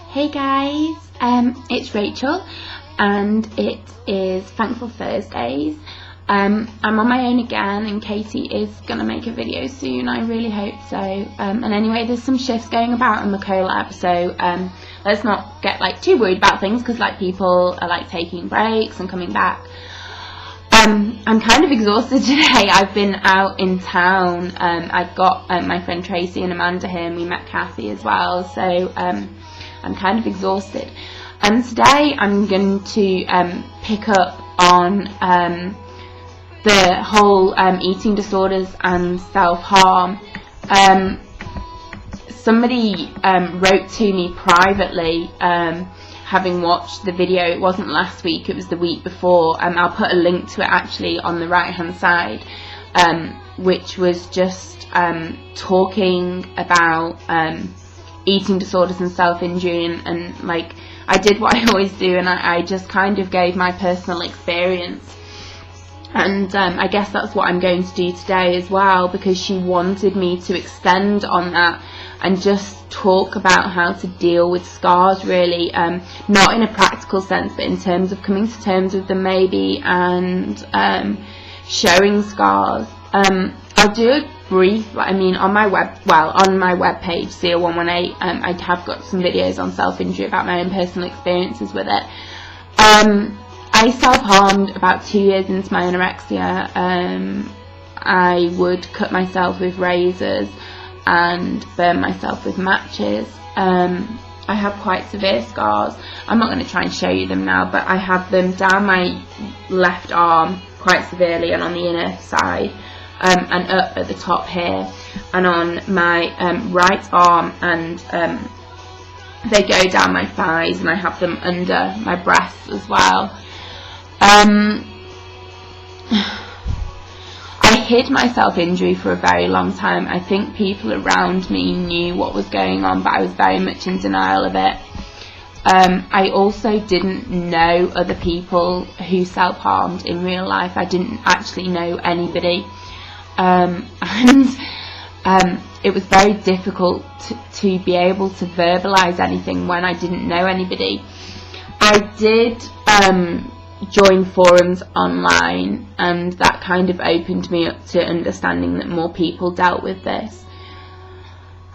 Hey guys, it's Rachel and it is Thankful Thursdays. I'm on my own again and Katie is going to make a video soon, I really hope so. And anyway, there's some shifts going about in the collab, so let's not get too worried about things because people are taking breaks and coming back. I'm kind of exhausted today. I've been out in town. I've got my friend Tracy and Amanda here, and we met Kathy as well, so I'm kind of exhausted. And today I'm going to pick up on the whole eating disorders and self-harm. Somebody wrote to me privately, having watched the video. It wasn't last week, it was the week before. I'll put a link to it actually on the right hand side, which was just talking about eating disorders and self-injury, and I did what I always do, and I just kind of gave my personal experience. And I guess that's what I'm going to do today as well, because she wanted me to extend on that and just talk about how to deal with scars, really, not in a practical sense, but in terms of coming to terms with them maybe, and showing scars. I'll do a brief, on my web page, Sia118, I have got some videos on self-injury about my own personal experiences with it. I self-harmed about 2 years into my anorexia. I would cut myself with razors and burn myself with matches. I have quite severe scars. I'm not going to try and show you them now, but I have them down my left arm quite severely, and on the inner side, and up at the top here, and on my right arm, and they go down my thighs, and I have them under my breasts as well. I hid my self-injury for a very long time. I think people around me knew what was going on, but I was very much in denial of it. I also didn't know other people who self-harmed in real life. I didn't actually know anybody, and it was very difficult to be able to verbalise anything when I didn't know anybody. I did join forums online, and that kind of opened me up to understanding that more people dealt with this.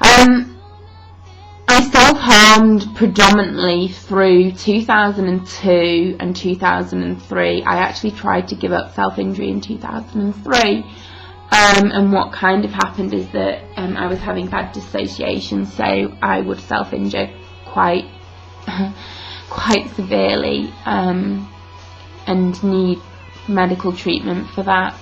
I self-harmed predominantly through 2002 and 2003. I actually tried to give up self-injury in 2003, and what kind of happened is that I was having bad dissociation, so I would self-injure quite severely, and need medical treatment for that.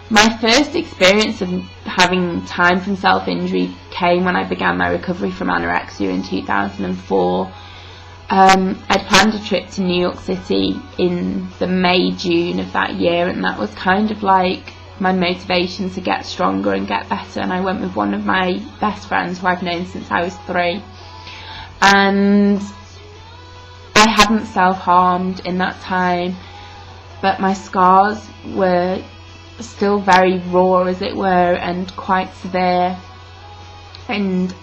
My first experience of having time from self-injury came when I began my recovery from anorexia in 2004. I'd planned a trip to New York City in the May-June of that year, and that was kind of like my motivation to get stronger and get better, and I went with one of my best friends who I've known since I was 3. And I hadn't self-harmed in that time, but my scars were still very raw, as it were, and quite severe. And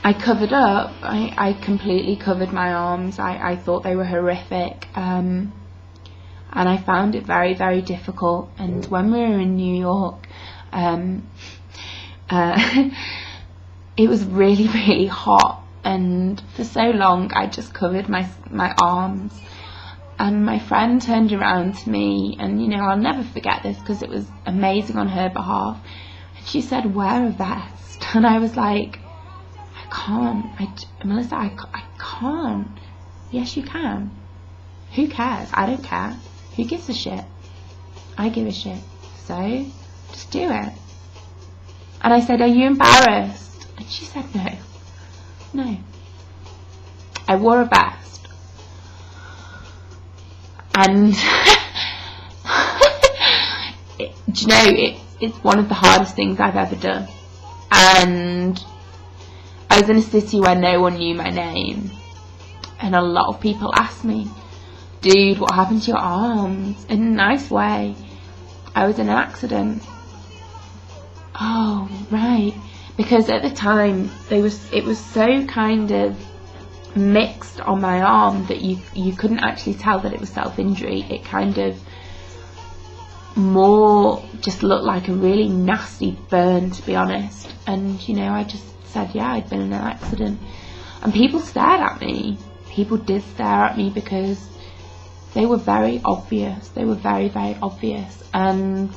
I covered up. I completely covered my arms. I thought they were horrific, and I found it very, very difficult. And when we were in New York, it was really, really hot. And for so long I just covered my arms, and my friend turned around to me, and I'll never forget this because it was amazing on her behalf, and she said, "Wear a vest." And I was like, I can't, Melissa, I can't. Yes you can. Who cares? I don't care. Who gives a shit? I give a shit, so just do it. And I said, "Are you embarrassed?" And she said, No. I wore a vest, and it's one of the hardest things I've ever done. And I was in a city where no one knew my name, and a lot of people asked me, "Dude, what happened to your arms?" In a nice way. "I was in an accident." "Oh, right. because at the time it was so kind of mixed on my arm that you couldn't actually tell that it was self-injury. It kind of more just looked like a really nasty burn, to be honest. And you know, I just said, yeah, I'd been in an accident. And people stared at me. People did stare at me because they were very obvious. They were very, very obvious. And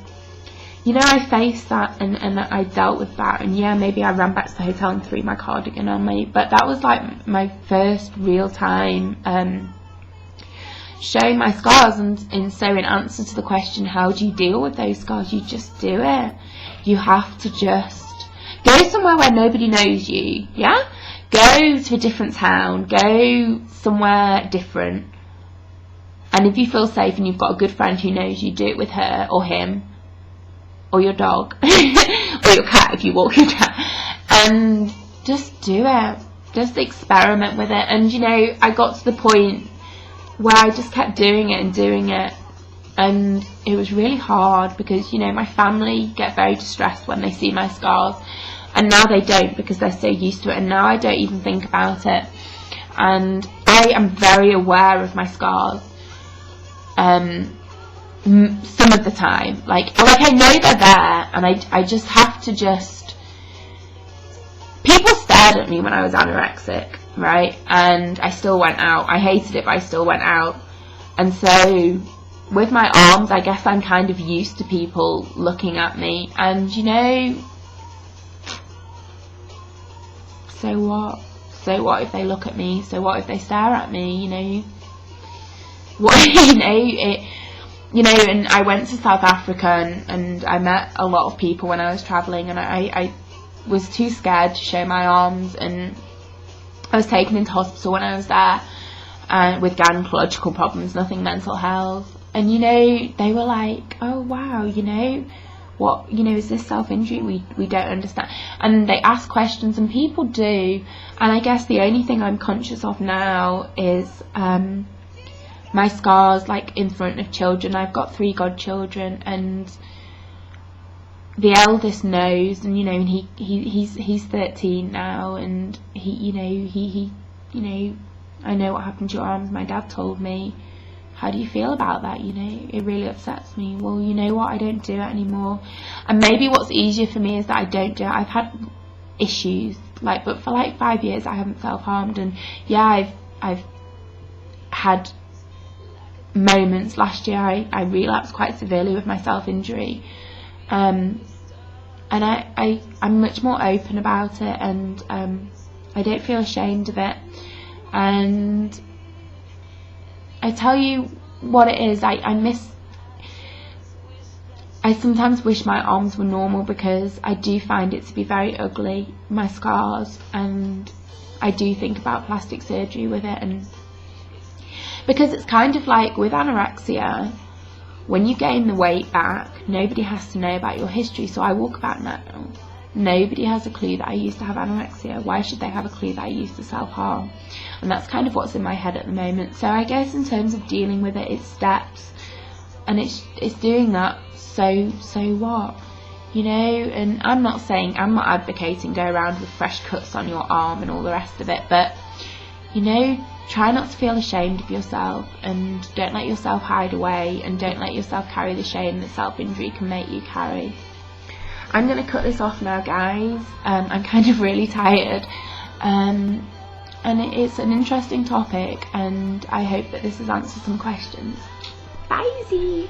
you know, I faced that and I dealt with that. And yeah, maybe I ran back to the hotel and threw my cardigan on me. But that was like my first real time showing my scars. And so in answer to the question, how do you deal with those scars? You just do it. You have to just go somewhere where nobody knows you. Yeah? Go to a different town. Go somewhere different. And if you feel safe and you've got a good friend who knows you, do it with her or him. Or your dog, or your cat if you walk your cat, and just do it, just experiment with it. And you know, I got to the point where I just kept doing it, and it was really hard because, you know, my family get very distressed when they see my scars, and now they don't because they're so used to it, and now I don't even think about it. And I am very aware of my scars. Some of the time, like I know they're there, and I just have to just. People stared at me when I was anorexic, right? And I still went out. I hated it, but I still went out. And so with my arms, I guess I'm kind of used to people looking at me. And you know, so what? So what if they look at me? So what if they stare at me? You know, what? You know, you know, and I went to South Africa and I met a lot of people when I was travelling, and I was too scared to show my arms, and I was taken into hospital when I was there with gynecological problems, nothing mental health. And you know, they were like, oh wow, you know, what, you know, is this self-injury? We don't understand. And they ask questions, and people do. And I guess the only thing I'm conscious of now is my scars, like in front of children. I've got 3 godchildren, and the eldest knows, and you know, and he's 13 now, and he you know, I know what happened to your arms. My dad told me. How do you feel about that? You know, it really upsets me. Well, you know what? I don't do it anymore. And maybe what's easier for me is that I don't do it. I've had issues, like, but for like 5 years I haven't self-harmed, and yeah, I've had moments. Last year I relapsed quite severely with my self-injury, and I'm much more open about it, and I don't feel ashamed of it. And I tell you what it is, I sometimes wish my arms were normal, because I do find it to be very ugly, my scars, and I do think about plastic surgery with it. And because it's kind of like with anorexia, when you gain the weight back, nobody has to know about your history. So I walk about now, nobody has a clue that I used to have anorexia. Why should they have a clue that I used to self-harm? And that's kind of what's in my head at the moment. So I guess in terms of dealing with it, it's steps, and it's doing that. So what, you know? And I'm not advocating go around with fresh cuts on your arm and all the rest of it, but you know, try not to feel ashamed of yourself, and don't let yourself hide away, and don't let yourself carry the shame that self-injury can make you carry. I'm going to cut this off now, guys. I'm kind of really tired, and it's an interesting topic, and I hope that this has answered some questions. Bye.